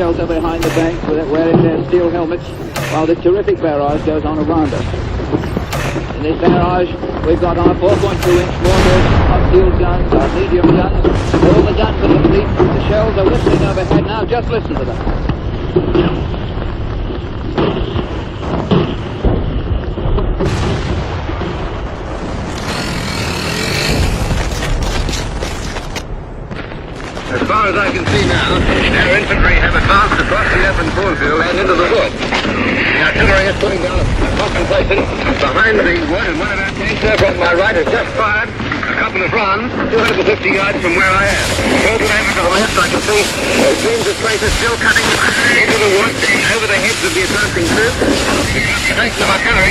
shelter behind the bank wearing their steel helmets while the terrific barrage goes on around us. In this barrage, we've got our 4.2-inch mortars, our field guns, our medium guns, all the guns of the fleet. The shells are whistling overhead now. Just listen to them. As far as I can see now, our infantry have advanced across the open cornfield and into the wood. The artillery is putting down a concentration behind the wood, and one of our tanks there from my right has just fired a couple of runs 250 yards from where I am. Further over to the left, I can see it seems this place is still cutting into the wood over the heads of the advancing troops. The tanks of artillery